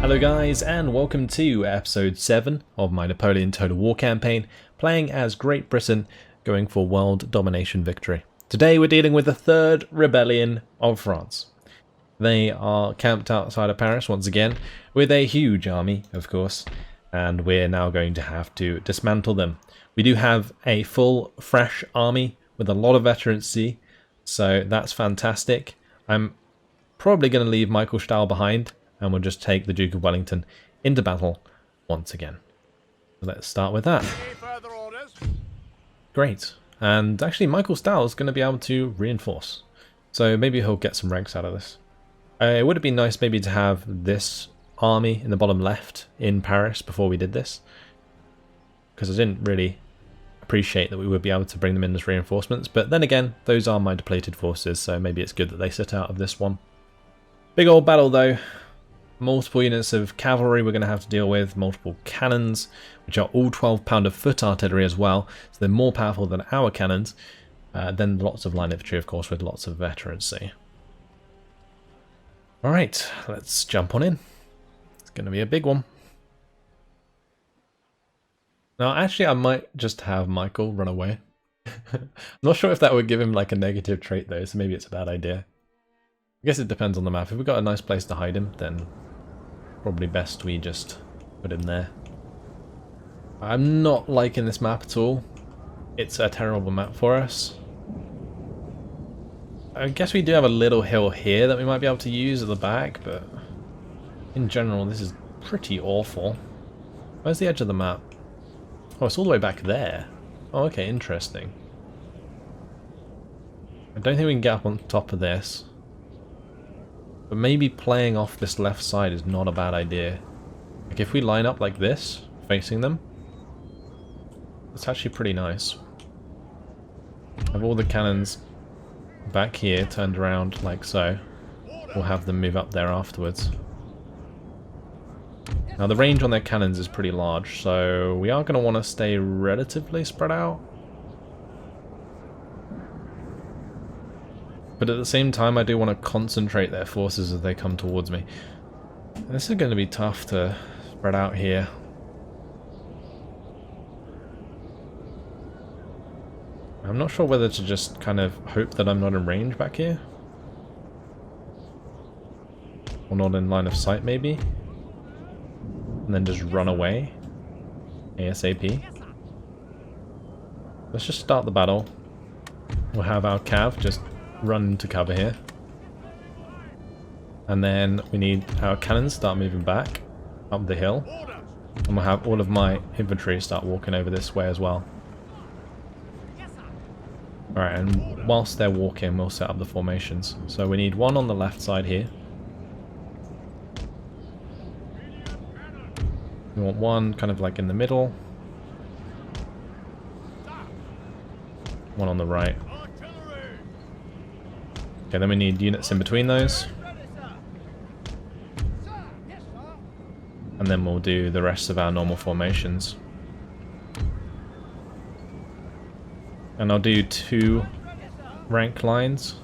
Hello guys, and welcome to episode 7 of my Napoleon Total War campaign, playing as Great Britain, going for world domination victory. Today we're dealing with the third rebellion of France. They are camped outside of Paris once again, with a huge army, of course, and we're now going to have to dismantle them. We do have a full, fresh army with a lot of veterancy, so that's fantastic. I'm probably going to leave Michael Stahl behind, and we'll just take the Duke of Wellington into battle once again. So let's start with that. Great. And actually Michael Stahl is going to be able to reinforce. So maybe he'll get some ranks out of this. It would have been nice maybe to have this army in the bottom left in Paris before we did this. Because I didn't really appreciate that we would be able to bring them in as reinforcements. But then again, those are my depleted forces, so maybe it's good that they sit out of this one. Big old battle though. Multiple units of cavalry we're going to have to deal with, multiple cannons, which are all 12-pounder foot artillery as well, so they're more powerful than our cannons. Then lots of line infantry, of course, with lots of veterancy. Alright, let's jump on in. It's going to be a big one. Now, actually, I might just have Michael run away. I'm not sure if that would give him like a negative trait though, so maybe it's a bad idea. I guess it depends on the map. If we've got a nice place to hide him, then probably best we just put him there. I'm not liking this map at all. It's a terrible map for us. I guess we do have a little hill here that we might be able to use at the back, but in general this is pretty awful. Where's the edge of the map? Oh, it's all the way back there. Oh, okay, interesting. I don't think we can get up on top of this. But maybe playing off this left side is not a bad idea. Like if we line up like this, facing them, it's actually pretty nice. Have all the cannons back here turned around like so. We'll have them move up there afterwards. Now the range on their cannons is pretty large, so we are going to want to stay relatively spread out. But at the same time, I do want to concentrate their forces as they come towards me. This is going to be tough to spread out here. I'm not sure whether to just kind of hope that I'm not in range back here. Or not in line of sight, maybe. And then just run away. ASAP. Let's just start the battle. We'll have our cav just run into cover here, and then we need our cannons start moving back up the hill, and we'll have all of my infantry start walking over this way as well. Alright, and whilst they're walking we'll set up the formations. So we need one on the left side here, we want one kind of like in the middle, one on the right. Okay, then we need units in between those. And then we'll do the rest of our normal formations. And I'll do 2 rank lines.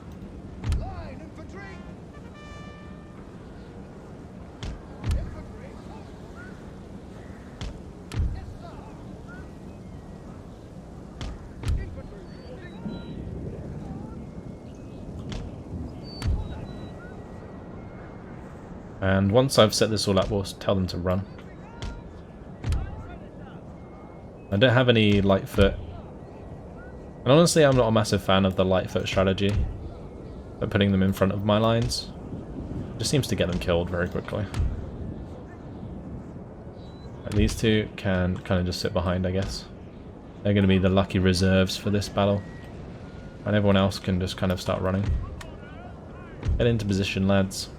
And once I've set this all up, we'll tell them to run. I don't have any Lightfoot. And honestly, I'm not a massive fan of the Lightfoot strategy. But putting them in front of my lines just seems to get them killed very quickly. And these two can kind of just sit behind, I guess. They're going to be the lucky reserves for this battle. And everyone else can just kind of start running. Get into position, lads.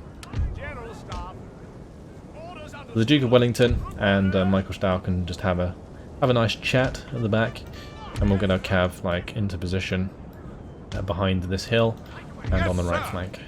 The Duke of Wellington and Michael Stahl can just have a nice chat at the back, and we'll get our cav like into position behind this hill and on the right flank.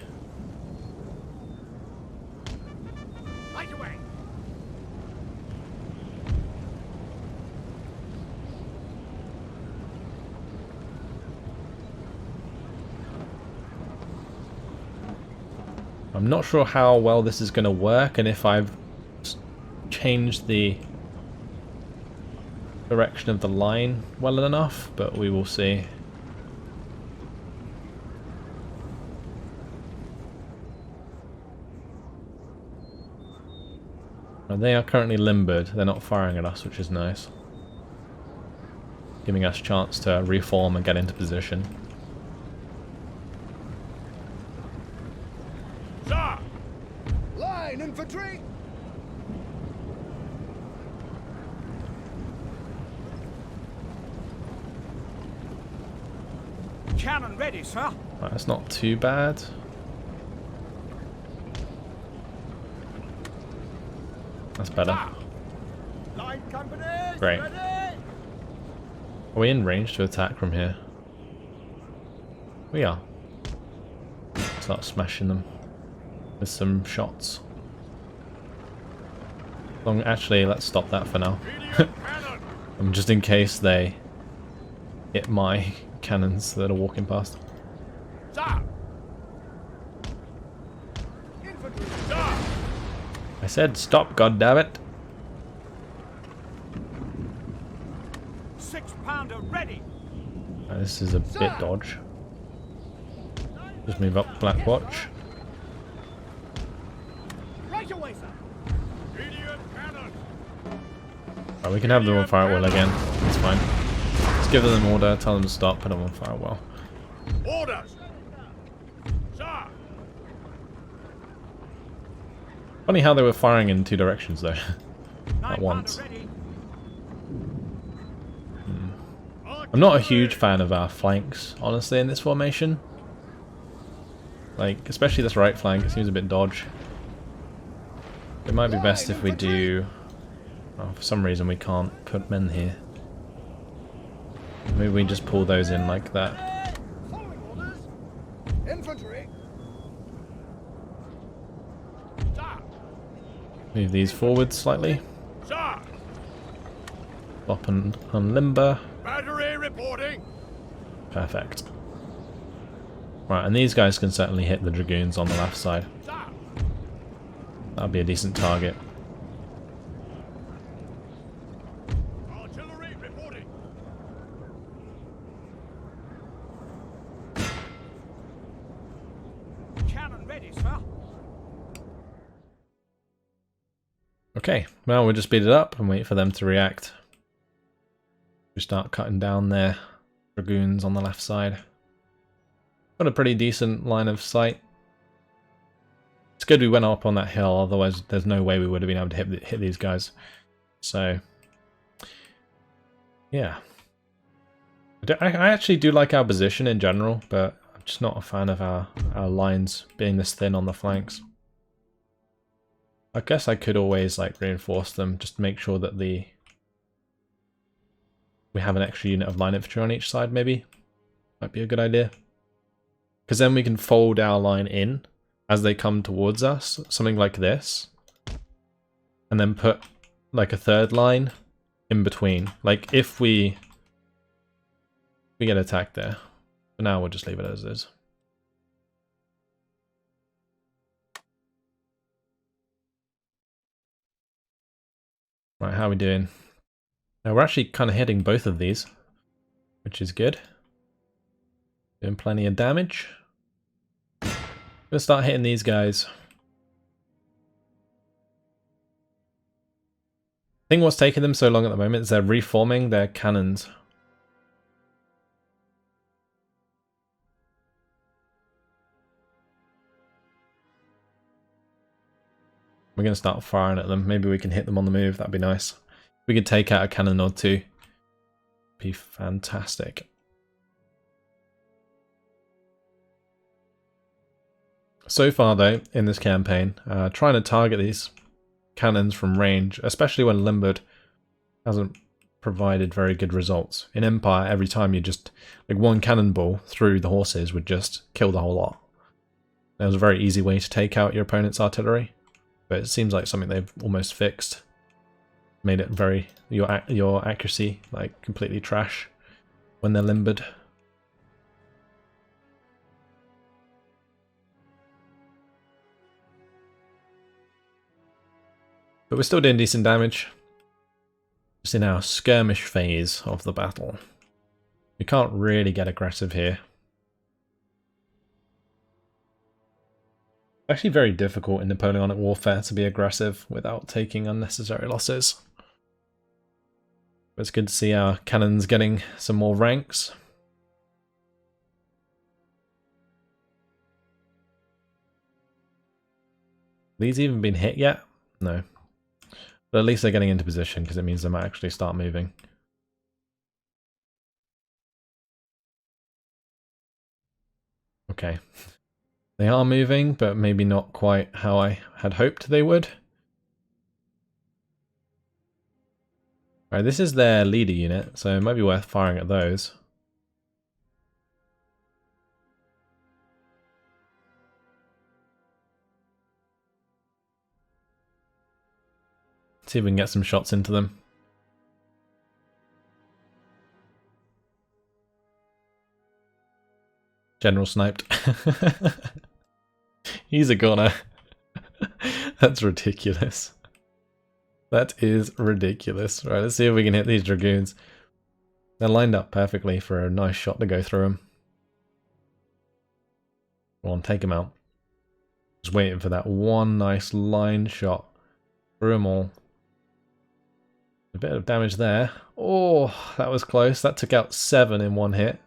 I'm not sure how well this is going to work, and if I've change the direction of the line well enough, but we will see. And they are currently limbered. They're not firing at us, which is nice. Giving us a chance to reform and get into position. Sir! Line infantry! Cannon ready, sir. Right, that's not too bad. That's better. Line companies, Great. ready? Are we in range to attack from here? We are. Start smashing them with some shots. Actually, let's stop that for now. Just in case they hit my cannons that are walking past. Sir! Infantry, sir! I said stop, goddammit. 6-pounder ready! This is a bit dodge. Just move up Black Watch. Right away, sir! Medium cannon! Right, we can have them on fire at will again. That's fine. Let's give them an order, tell them to stop, put them on fire well. Orders! Sir! Funny how they were firing in two directions though. At once. Ready. I'm not a huge fan of our flanks, honestly, in this formation. Like, especially this right flank, it seems a bit dodge. It might be best if we do... Oh, for some reason we can't put men here. Maybe we just pull those in like that. Following orders. Infantry. Sir! Move these forward slightly. Sir! Stop and unlimber. Battery reporting. Perfect. Right, and these guys can certainly hit the dragoons on the left side. Sir! That'll be a decent target. Artillery reporting. Cannon ready, sir. Okay, well we'll just speed it up and wait for them to react. We start cutting down their dragoons on the left side. Got a pretty decent line of sight. It's good we went up on that hill, otherwise there's no way we would have been able to hit these guys. So, yeah. I actually do like our position in general, but I'm just not a fan of our lines being this thin on the flanks. I guess I could always like reinforce them, just to make sure that we have an extra unit of line infantry on each side, maybe. Might be a good idea. Because then we can fold our line in as they come towards us, something like this. And then put like a third line in between. Like if we get attacked there. For now we'll just leave it as is. Right, how are we doing? Now we're actually kind of hitting both of these, which is good. Doing plenty of damage. Gonna start hitting these guys. I think what's taking them so long at the moment is they're reforming their cannons. We're going to start firing at them. Maybe we can hit them on the move. That'd be nice. If we could take out a cannon or two. Be fantastic. So far though, in this campaign, trying to target these cannons from range, especially when limbered, hasn't provided very good results. In Empire, every time you just, like one cannonball through the horses would just kill the whole lot. That was a very easy way to take out your opponent's artillery. But it seems like something they've almost fixed. Made it very, your accuracy, like completely trash when they're limbered. But we're still doing decent damage. Just in our skirmish phase of the battle. We can't really get aggressive here. Actually very difficult in Napoleonic warfare to be aggressive without taking unnecessary losses. But it's good to see our cannons getting some more ranks. These even been hit yet? No. But at least they're getting into position because it means they might actually start moving. Okay. They are moving, but maybe not quite how I had hoped they would. Alright, this is their leader unit, so it might be worth firing at those. See if we can get some shots into them. General sniped. He's a goner. That's ridiculous. That is ridiculous. Right, let's see if we can hit these dragoons. They're lined up perfectly for a nice shot to go through them. Go on, take them out. Just waiting for that one nice line shot through them all. A bit of damage there. Oh, that was close. That took out 7 in one hit.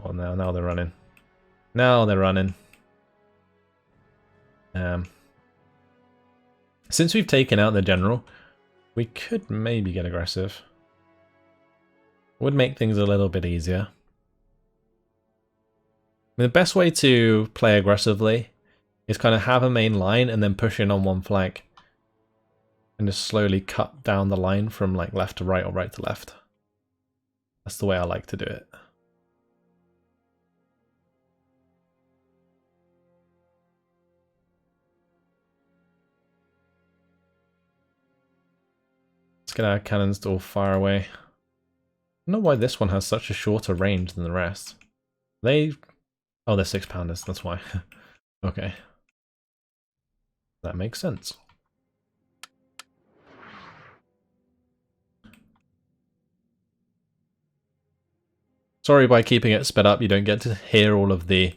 Oh, now they're running. Now they're running. Since we've taken out the general, we could maybe get aggressive. Would make things a little bit easier. The best way to play aggressively is kind of have a main line and then push in on one flank. And just slowly cut down the line from like left to right or right to left. That's the way I like to do it. Let's get our cannons to all fire away. I don't know why this one has such a shorter range than the rest. Oh, they're 6-pounders, that's why. Okay. That makes sense. Sorry, by keeping it sped up, you don't get to hear all of the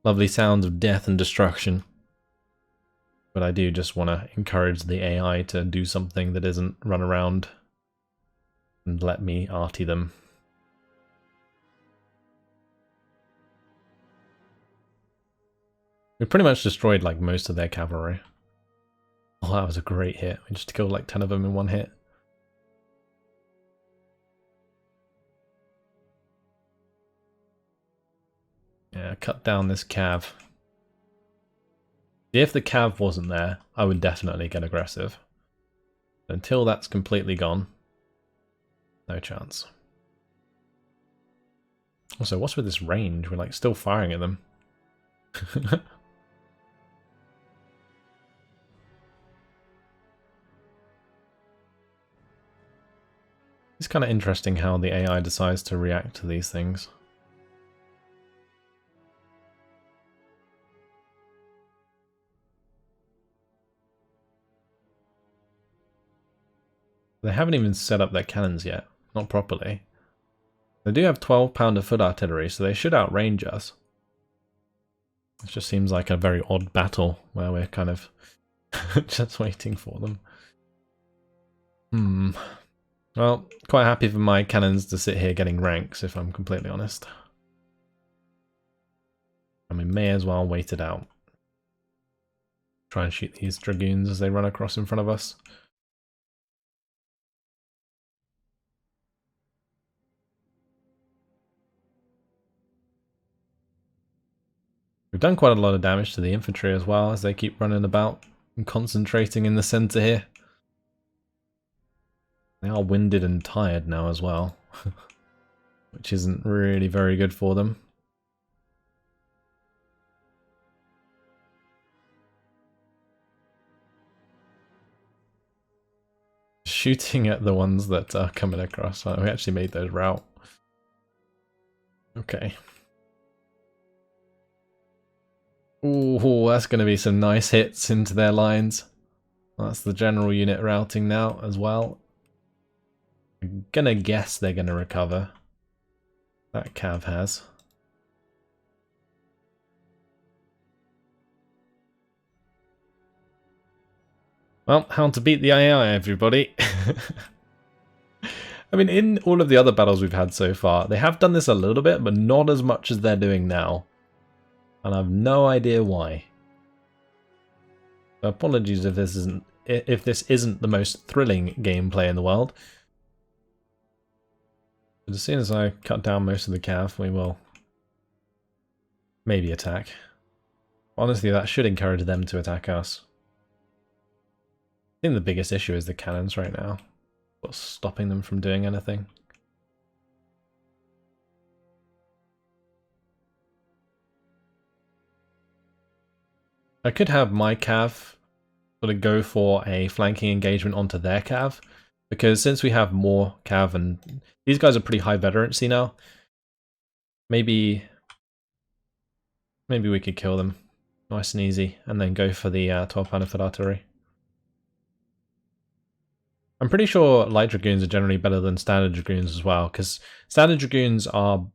lovely sounds of death and destruction. But I do just want to encourage the AI to do something that isn't run around and let me arty them. We pretty much destroyed like most of their cavalry. Oh, that was a great hit. We just killed like 10 of them in one hit. Yeah, cut down this cav. If the cav wasn't there, I would definitely get aggressive. Until that's completely gone, no chance. Also, what's with this range? We're like still firing at them. It's kind of interesting how the AI decides to react to these things. They haven't even set up their cannons yet. Not properly. They do have 12-pounder foot artillery, so they should outrange us. It just seems like a very odd battle where we're kind of just waiting for them. Well, quite happy for my cannons to sit here getting ranks, if I'm completely honest. And we may as well wait it out. Try and shoot these dragoons as they run across in front of us. We've done quite a lot of damage to the infantry as well, as they keep running about and concentrating in the centre here. They are winded and tired now as well, which isn't really very good for them. Shooting at the ones that are coming across. Oh, we actually made those route. Okay. Ooh, that's going to be some nice hits into their lines. That's the general unit routing now as well. I'm gonna guess they're gonna recover. That cav has. Well, how to beat the AI, everybody. I mean, in all of the other battles we've had so far, they have done this a little bit, but not as much as they're doing now. And I have no idea why. So apologies if this isn't the most thrilling gameplay in the world. But as soon as I cut down most of the cav, we will maybe attack. Honestly, that should encourage them to attack us. I think the biggest issue is the cannons right now. What's stopping them from doing anything? I could have my cav sort of go for a flanking engagement onto their cav, because since we have more cav and these guys are pretty high veterancy now, maybe we could kill them nice and easy and then go for the 12-pounder foot artillery. I'm pretty sure light dragoons are generally better than standard dragoons as well, because standard dragoons are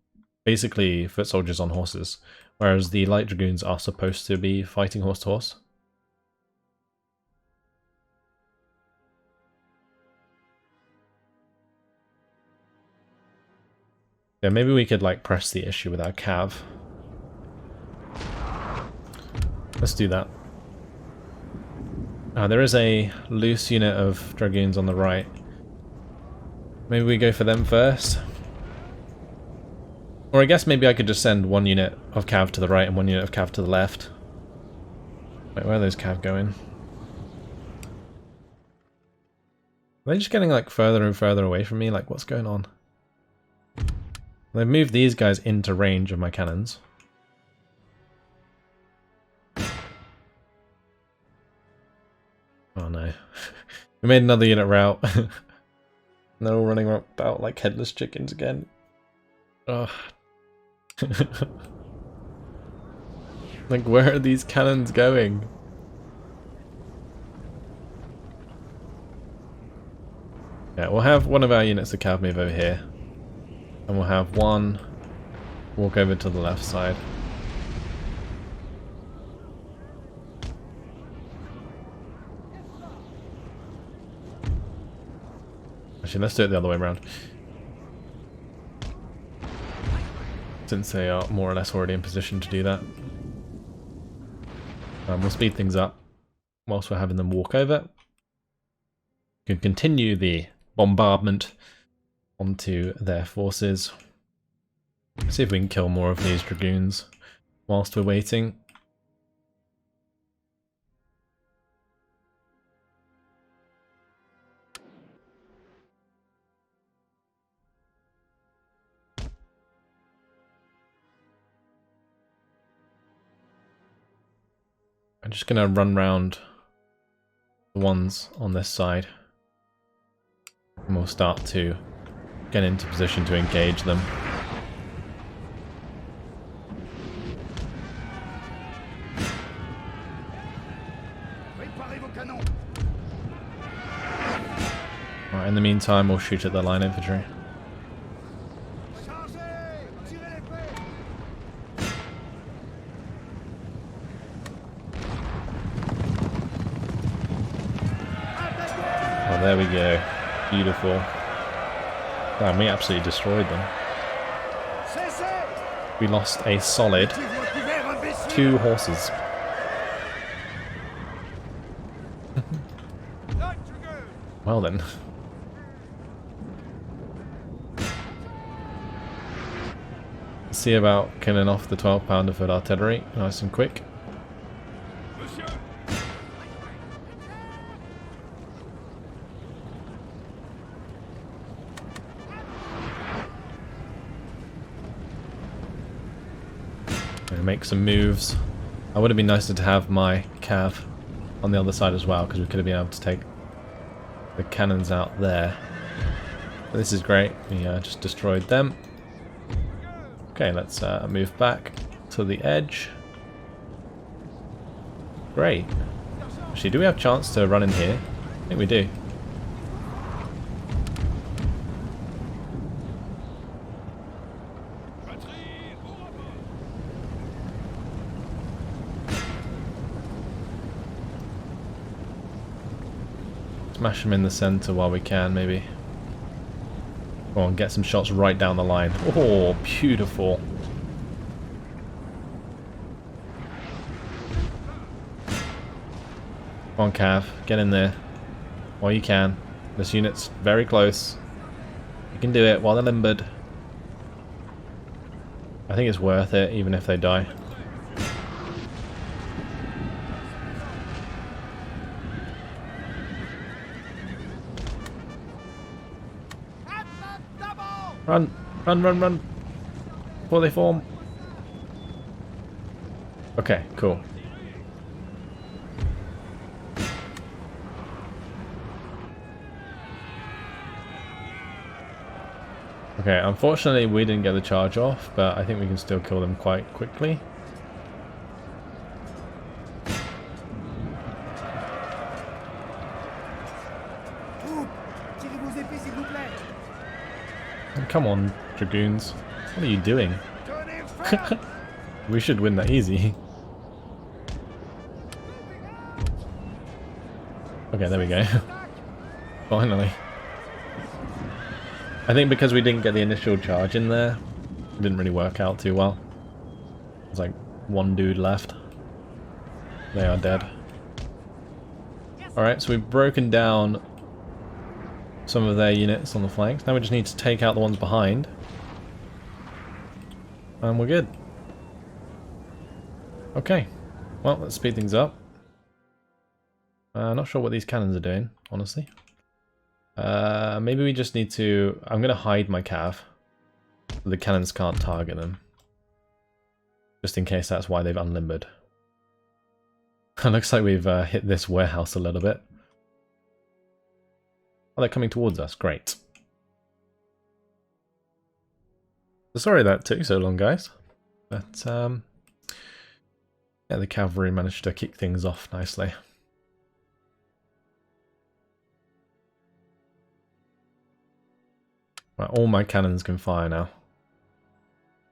basically foot soldiers on horses, whereas the light dragoons are supposed to be fighting horse to horse. Yeah, maybe we could like press the issue with our cav. Let's do that. There is a loose unit of dragoons on the right. Maybe we go for them first. Or I guess maybe I could just send one unit of cav to the right and one unit of cav to the left. Wait, where are those cav going? Are they just getting like further and further away from me? Like, what's going on? They've moved these guys into range of my cannons. Oh no. We made another unit route. They're all running about like headless chickens again. Ugh. Like, where are these cannons going? Yeah, we'll have one of our units of cav move over here. And we'll have one walk over to the left side. Actually, let's do it the other way around. Since they are more or less already in position to do that. We'll speed things up whilst we're having them walk over. We can continue the bombardment onto their forces. See if we can kill more of these dragoons whilst we're waiting. I'm just going to run round the ones on this side. And we'll start to get into position to engage them. Alright, in the meantime we'll shoot at the line infantry. Oh, there we go. Beautiful. Damn, we absolutely destroyed them. We lost a solid 2 horses. Well then. Let's see about killing off the 12-pounder foot artillery, nice and quick. Make some moves. I would have been nicer to have my cav on the other side as well, because we could have been able to take the cannons out there. But this is great. We just destroyed them. Okay, let's move back to the edge. Great. Actually, do we have a chance to run in here? I think we do. Smash them in the center while we can, maybe. Go on, get some shots right down the line. Oh, beautiful. Come on, Cav, get in there. While you can. This unit's very close. You can do it while they're limbered. I think it's worth it, even if they die. Run! Run, run, run! Before they form. Okay, cool. Okay, unfortunately we didn't get the charge off, but I think we can still kill them quite quickly. Come on, Dragoons. What are you doing? We should win that easy. Okay, there we go. Finally. I think because we didn't get the initial charge in there, it didn't really work out too well. There's like one dude left. They are dead. Alright, so we've broken down some of their units on the flanks. Now we just need to take out the ones behind. And we're good. Okay. Well, let's speed things up. Not sure what these cannons are doing, honestly. Maybe we just need to... I'm going to hide my cav. So the cannons can't target them. Just in case that's why they've unlimbered. It looks like we've hit this warehouse a little bit. Oh, they're coming towards us. Great. Sorry that took so long, guys. But, yeah, the cavalry managed to kick things off nicely. Right, all my cannons can fire now.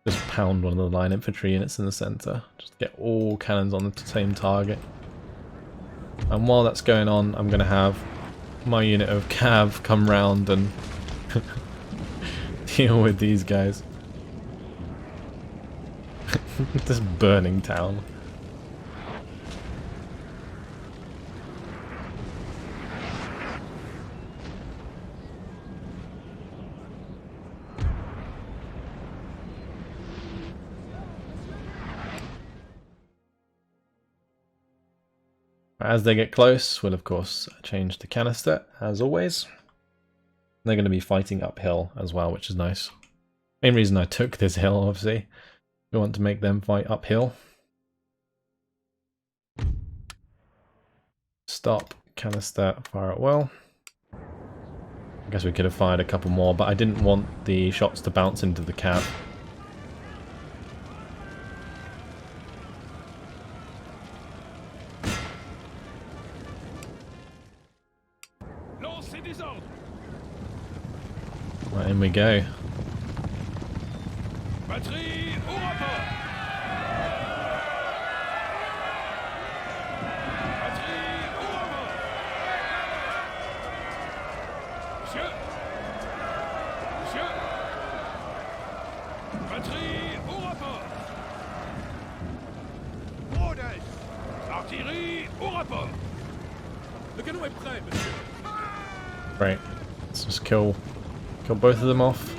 Just pound one of the line infantry units in the centre. Just get all cannons on the same target. And while that's going on, I'm going to have my unit of cav come round and deal with these guys. This burning town. As they get close, we'll of course change the canister, as always. They're going to be fighting uphill as well, which is nice. Main reason I took this hill, obviously. We want to make them fight uphill. Stop, canister, fire at will. I guess we could have fired a couple more, but I didn't want the shots to bounce into the cab. Right, in we go. Batterie au rapport. Batterie au rapport. Monsieur. Monsieur. Batterie au rapport. Orders. Artillerie au rapport. Le canon est prêt, monsieur. Right, let's just kill both of them off.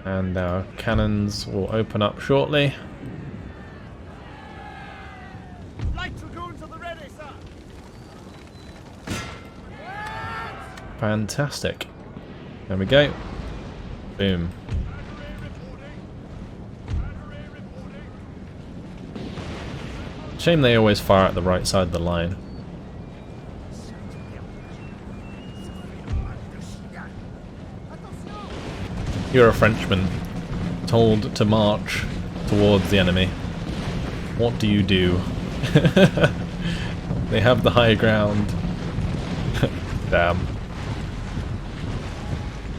And our cannons will open up shortly. Light dragoons are the ready, sir. Fantastic. There we go. Boom. Shame they always fire at the right side of the line. You're a Frenchman, told to march towards the enemy. What do you do? They have the high ground. Damn.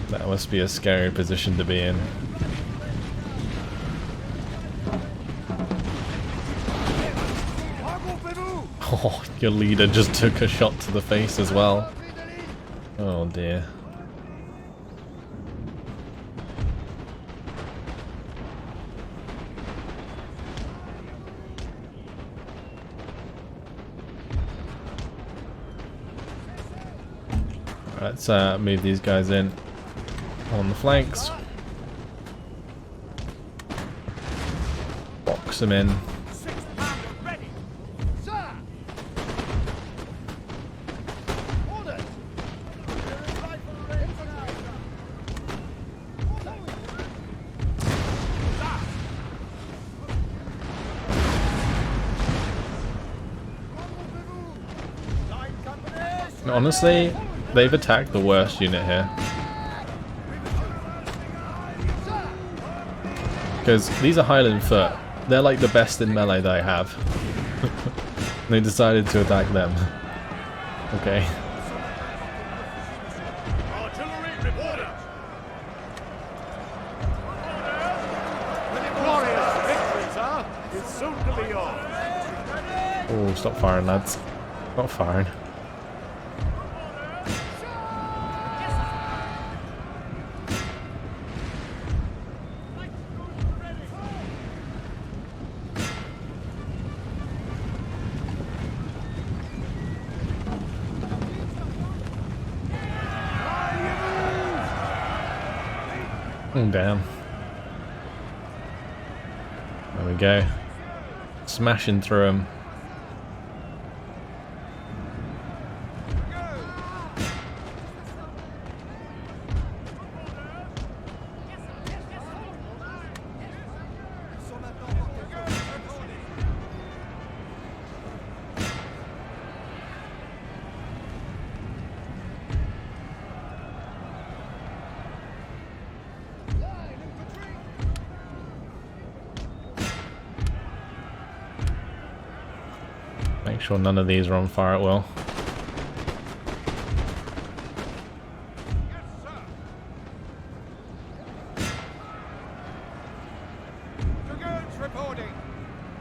That must be a scary position to be in. Oh, your leader just took a shot to the face as well. Oh dear. Let's move these guys in on the flanks. Box them in. Honestly, they've attacked the worst unit here. Because these are Highland foot. They're like the best in melee that I have. They decided to attack them. Okay. Artillery reporting. Glorious victory, sir, is soon to be yours. Oh, stop firing, lads. Stop firing. Oh, damn. There we go. Smashing through them. Make sure none of these are on fire at will.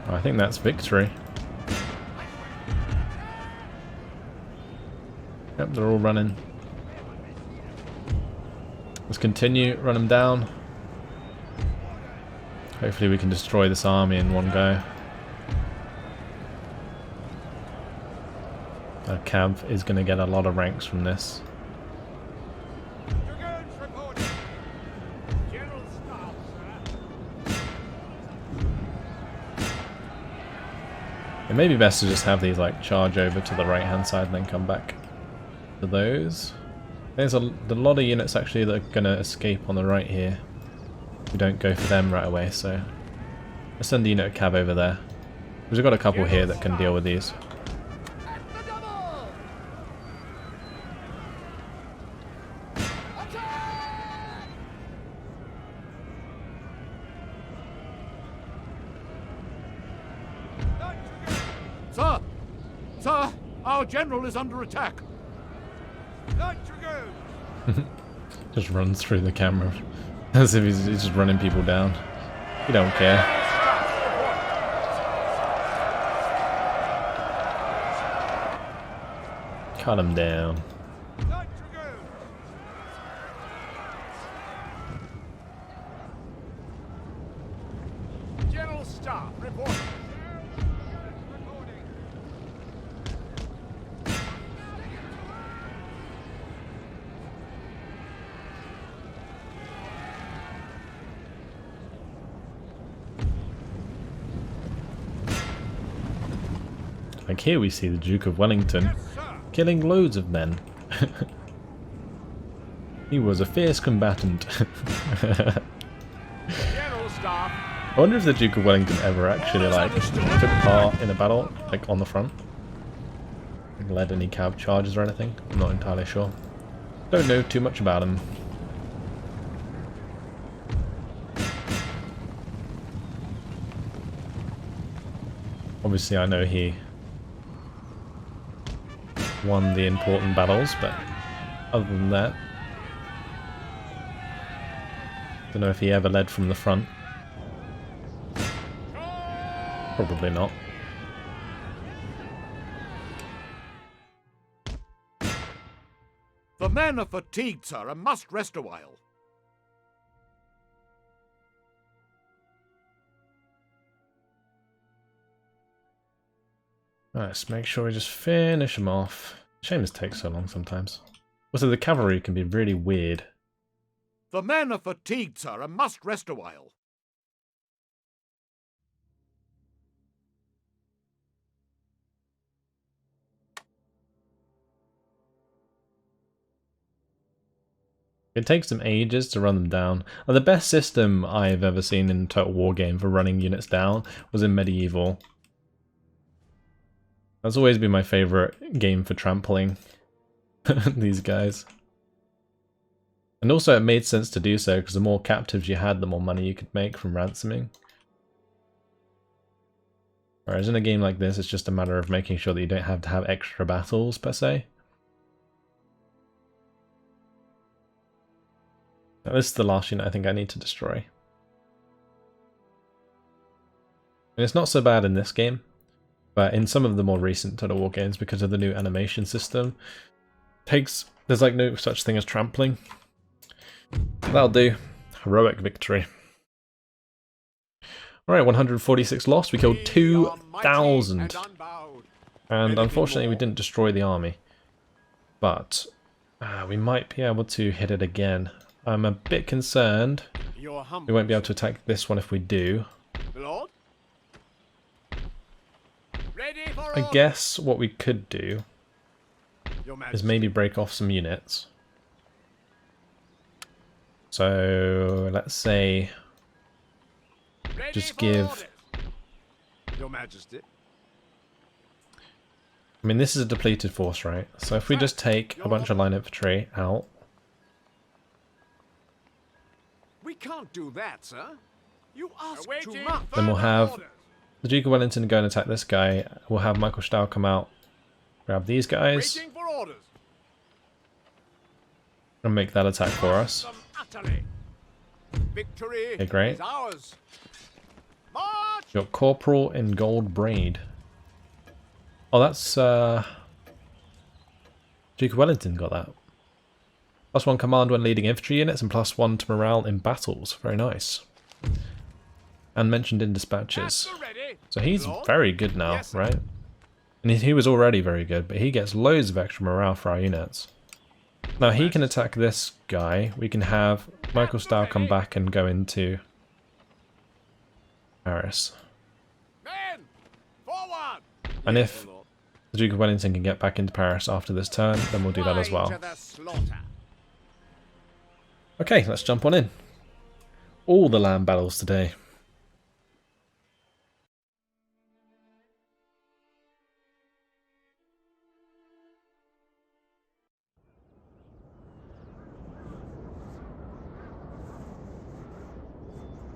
I think that's victory. Yep, they're all running. Let's continue, run them down. Hopefully we can destroy this army in one go. Our cav is going to get a lot of ranks from this. It may be best to just have these like charge over to the right hand side and then come back to those. There's a lot of units actually that are going to escape on the right here. We don't go for them right away, so let's send the unit of cav over there. We've got a couple here that can deal with these. Sir! Sir! Our general is under attack! Just runs through the camera as if he's just running people down. He don't care. Cut him down. General Staff, report. Like here we see the Duke of Wellington killing loads of men. He was a fierce combatant. General Staff. I wonder if the Duke of Wellington ever actually like took part in a battle, like on the front. Like, led any cav charges or anything. I'm not entirely sure. Don't know too much about him. – Obviously I know he won the important battles, but other than that, don't know if he ever led from the front. Probably not. The men are fatigued, sir, and must rest a while. Right, let's make sure we just finish them off. Shame this takes so long sometimes. Also, the cavalry can be really weird. The men are fatigued, sir, and must rest a while. It takes them ages to run them down. And the best system I've ever seen in a Total War game for running units down was in Medieval. That's always been my favourite game for trampling these guys. And also it made sense to do so because the more captives you had, the more money you could make from ransoming. Whereas in a game like this, it's just a matter of making sure that you don't have to have extra battles per se. Now, this is the last unit I think I need to destroy. And it's not so bad in this game, but in some of the more recent Total War games, because of the new animation system, there's like no such thing as trampling. That'll do. Heroic victory. Alright, 146 lost. We killed 2,000. And unfortunately we didn't destroy the army. But we might be able to hit it again. I'm a bit concerned we won't be able to attack this one if we do. I guess what we could do is maybe break off some units. So let's say just give Your Majesty. I mean this is a depleted force, right? So if we just take a bunch of line infantry out. We can't do that, sir. You ask too much. Then we'll have the Duke of Wellington go and attack this guy. We'll have Michael Stahl come out, grab these guys, and make that attack for us. Okay, great. Got Corporal in gold braid. Oh, that's Duke of Wellington got that. +1 command when leading infantry units and +1 to morale in battles. Very nice. And mentioned in dispatches. So he's very good now, right? And he was already very good, but he gets loads of extra morale for our units. Now he can attack this guy. We can have Michael Stahl come back and go into Paris. And if the Duke of Wellington can get back into Paris after this turn, then we'll do that as well. Okay, let's jump on in. All the land battles today.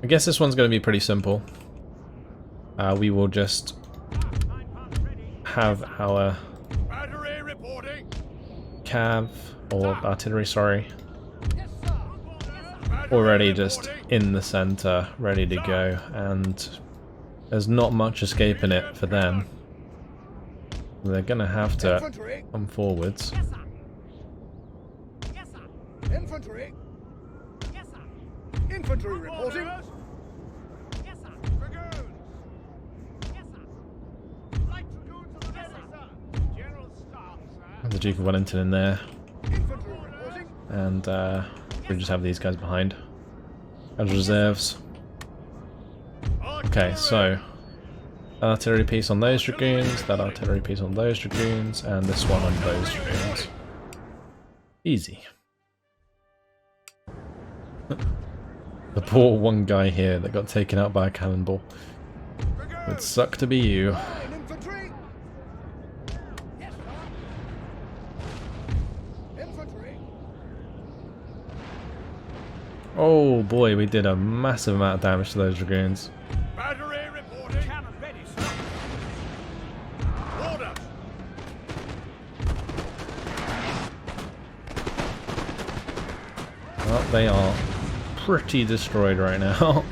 I guess this one's going to be pretty simple. We will just have our cav, or artillery, sorry, already just in the center, ready to go, and there's not much escaping it for them. They're gonna have to come forwards. Infantry. Infantry reporting. The Duke of Wellington in there, and we just have these guys behind as reserves. Okay, so artillery piece on those dragoons, that artillery piece on those dragoons, and this one on those dragoons. Easy. The poor one guy here that got taken out by a cannonball. Would suck to be you. Oh boy, we did a massive amount of damage to those dragoons. Battery reporting. Cannon ready, sir. Well, they are pretty destroyed right now.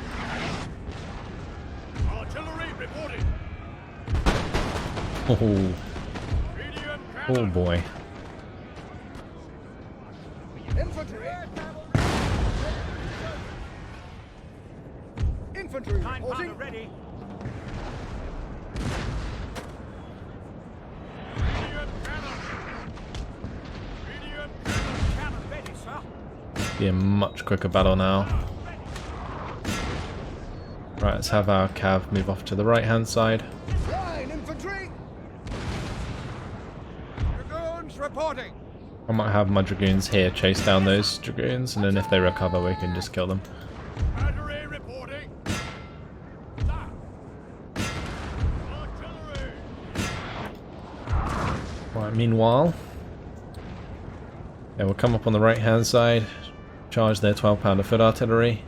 Artillery reporting. Oh, Medium oh cannon. boy. Infantry! Infantry reporting! ready. Medium cannon. Medium cannon. Cannon ready, sir. Be a much quicker battle now. Right, let's have our cav move off to the right hand side. Line infantry! Dragoons reporting! I might have my dragoons here chase down those dragoons, and then if they recover we can just kill them. Battery reporting. Artillery. Right, meanwhile, they will come up on the right hand side, charge their 12-pounder foot artillery.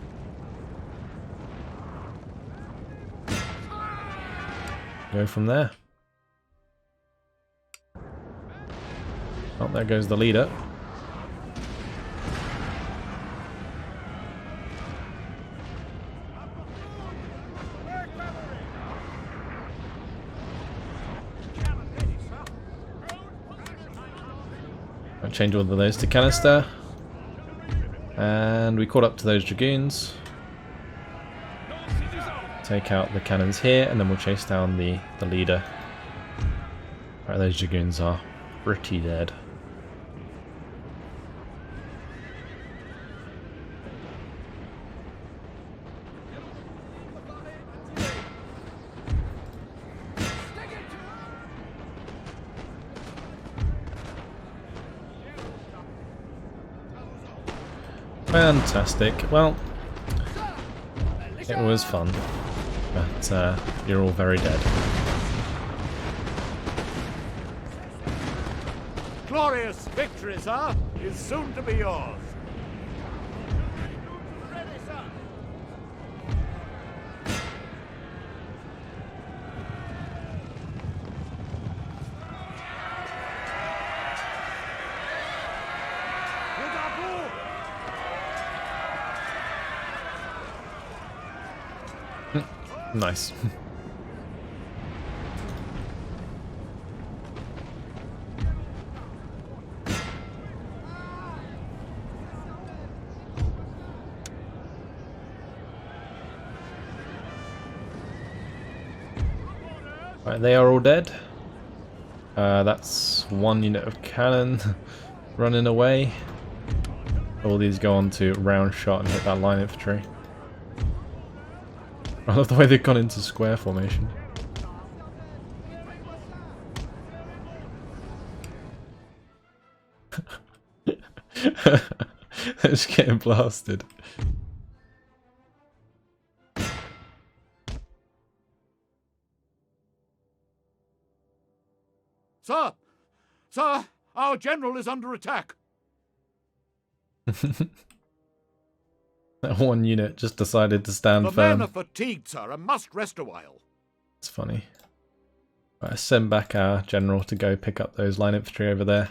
Go from there. Oh, there goes the leader. I'll change all of those to canister. And we caught up to those dragoons. Take out the cannons here, and then we'll chase down the leader. Right, those dragoons are pretty dead. Fantastic. Well, it was fun, but you're all very dead. Glorious victory, sir, is soon to be yours. Ready, sir. Nice. Right, they are all dead. That's one unit of cannon running away. All these go on to round shot and hit that line infantry. I love the way they've gone into square formation. They're just getting blasted. Sir! Sir! Our general is under attack! That one unit just decided to stand The firm. men are fatigued, sir, and must rest a while. It's funny. Right, send back our general to go pick up those line infantry over there.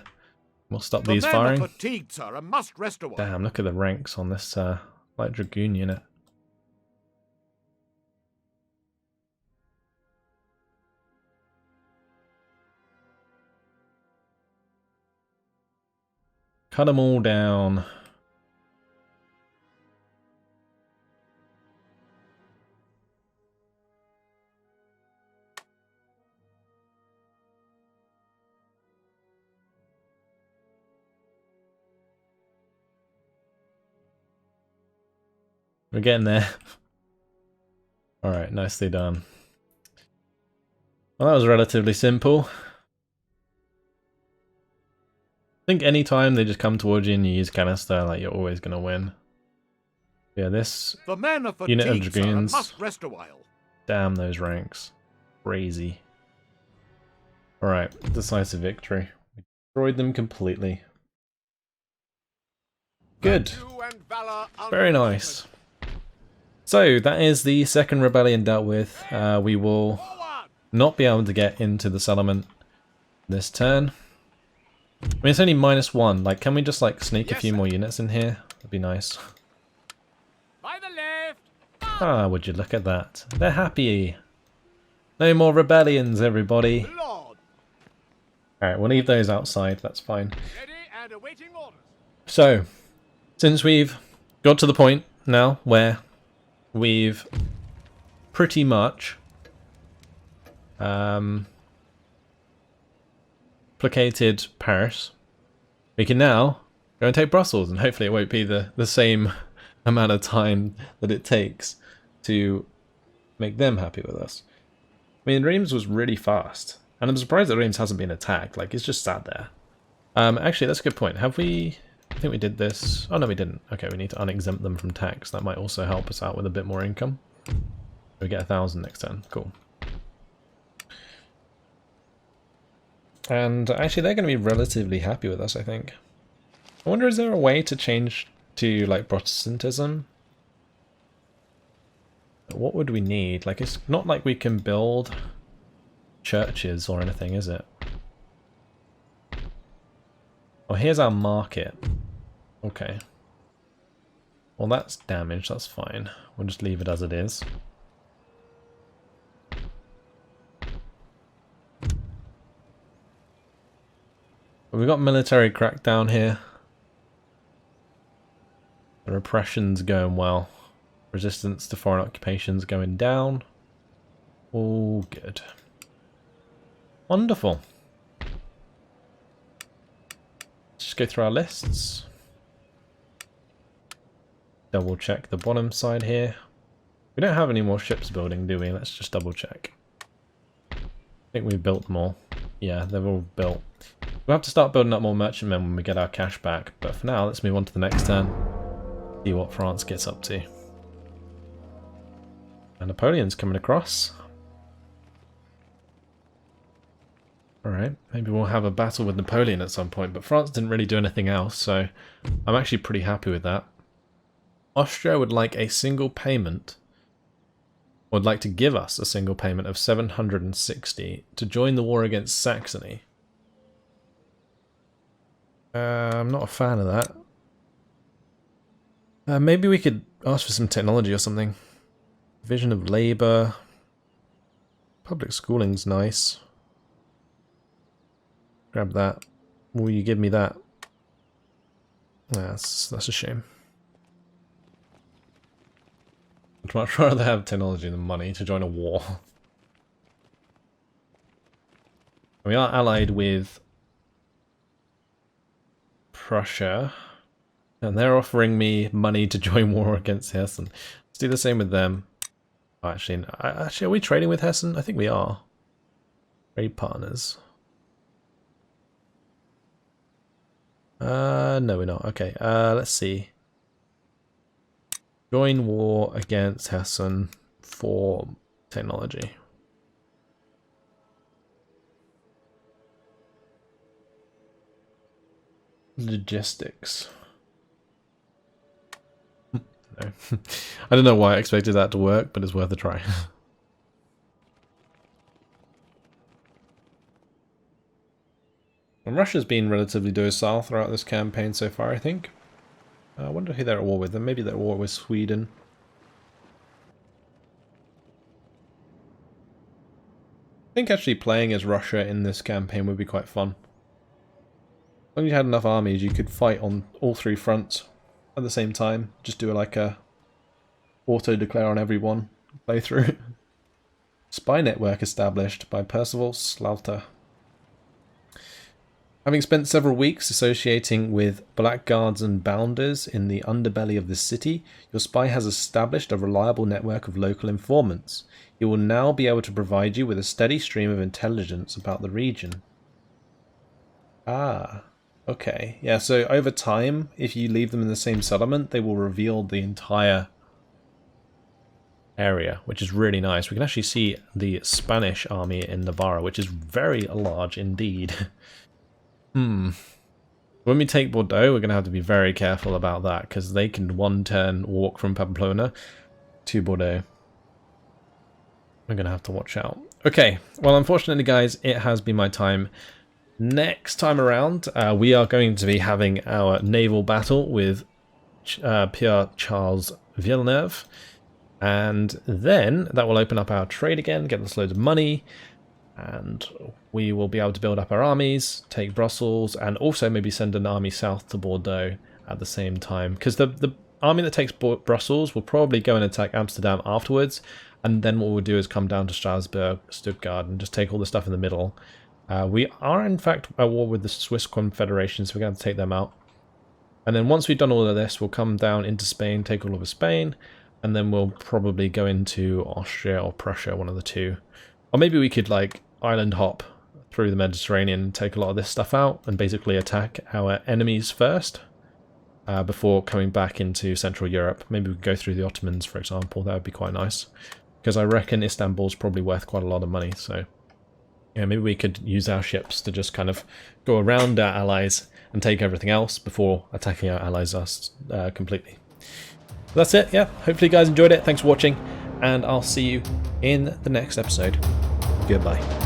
We'll stop these The men firing. are fatigued, sir, and must rest a while. Damn, look at the ranks on this light dragoon unit. Cut them all down. We're getting there. Alright, nicely done. Well, that was relatively simple. I think any time they just come towards you and you use canister, like, you're always going to win. Yeah, this The men are unit of fatigued, sir, and dragoons. must rest a while. Damn those ranks. Crazy. Alright, decisive victory. We destroyed them completely. Good. Virtue and valor Very nice. So, that is the second rebellion dealt with. We will not be able to get into the settlement this turn. I mean, it's only -1. Like, can we just, like, sneak a few more units in here? That'd be nice. By the left. Ah, would you look at that? They're happy. No more rebellions, everybody. Lord. Alright, we'll leave those outside. That's fine. Ready and awaiting orders. So, since we've got to the point now where we've pretty much placated Paris, we can now go and take Brussels, and hopefully it won't be the same amount of time that it takes to make them happy with us. I mean, Reims was really fast, and I'm surprised that Reims hasn't been attacked. Like, it's just sat there. Actually, that's a good point. Have we... I think we did this. Oh, no, we didn't. Okay, we need to unexempt them from tax. That might also help us out with a bit more income. We get 1,000 next turn. Cool. And actually, they're going to be relatively happy with us, I think. I wonder, is there a way to change to, like, Protestantism? What would we need? Like, it's not like we can build churches or anything, is it? Oh, here's our market. Okay. Well, that's damaged. That's fine. We'll just leave it as it is. But we've got military crackdown here. The repression's going well. Resistance to foreign occupations going down. All good. Wonderful. Let's just go through our lists. Double check the bottom side here. We don't have any more ships building, do we? Let's just double check. I think we've built them all. Yeah, they're all built. We'll have to start building up more merchantmen when we get our cash back. But for now, let's move on to the next turn. See what France gets up to. And Napoleon's coming across. Alright, maybe we'll have a battle with Napoleon at some point, but France didn't really do anything else, so I'm actually pretty happy with that. Austria would like a single payment, would like to give us a single payment of 760 to join the war against Saxony. I'm not a fan of that. Maybe we could ask for some technology or something. Division of Labour. Public schooling's nice. Grab that. Will you give me that? That's a shame. I'd much rather have technology than money to join a war. We are allied with Prussia, and they're offering me money to join war against Hessen. Let's do the same with them. Oh, actually, are we trading with Hessen? I think we are. Trade partners. No, we're not. Okay, let's see. Join war against Hessen for technology. Logistics. No. I don't know why I expected that to work, but it's worth a try. And Russia's been relatively docile throughout this campaign so far, I think. I wonder who they're at war with. Maybe they're at war with Sweden. I think actually playing as Russia in this campaign would be quite fun. As long as you had enough armies, you could fight on all three fronts at the same time. Just do like a auto-declare on every one playthrough. Spy network established by Percival Slaughter. Having spent several weeks associating with blackguards and bounders in the underbelly of the city, your spy has established a reliable network of local informants. He will now be able to provide you with a steady stream of intelligence about the region. Ah, okay. Yeah, so over time, if you leave them in the same settlement, they will reveal the entire area, which is really nice. We can actually see the Spanish army in Navarra, which is very large indeed. When we take Bordeaux, we're going to have to be very careful about that, because they can one turn walk from Pamplona to Bordeaux. We're going to have to watch out. Okay, well, unfortunately, guys, it has been my time. Next time around, we are going to be having our naval battle with Pierre Charles Villeneuve. And then that will open up our trade again, get us loads of money, and we will be able to build up our armies, take Brussels, and also maybe send an army south to Bordeaux at the same time. Because the army that takes Brussels will probably go and attack Amsterdam afterwards, and then what we'll do is come down to Strasbourg, Stuttgart, and just take all the stuff in the middle. We are in fact at war with the Swiss Confederation, so we're going to take them out. And then once we've done all of this, we'll come down into Spain, take all over Spain, and then we'll probably go into Austria or Prussia, one of the two. Or maybe we could like island hop through the Mediterranean, take a lot of this stuff out, and basically attack our enemies first before coming back into Central Europe. Maybe we could go through the Ottomans, for example. That would be quite nice. Because I reckon Istanbul's probably worth quite a lot of money, so yeah, maybe we could use our ships to just kind of go around our allies and take everything else before attacking our allies completely. That's it, yeah. Hopefully you guys enjoyed it. Thanks for watching, and I'll see you in the next episode. Goodbye.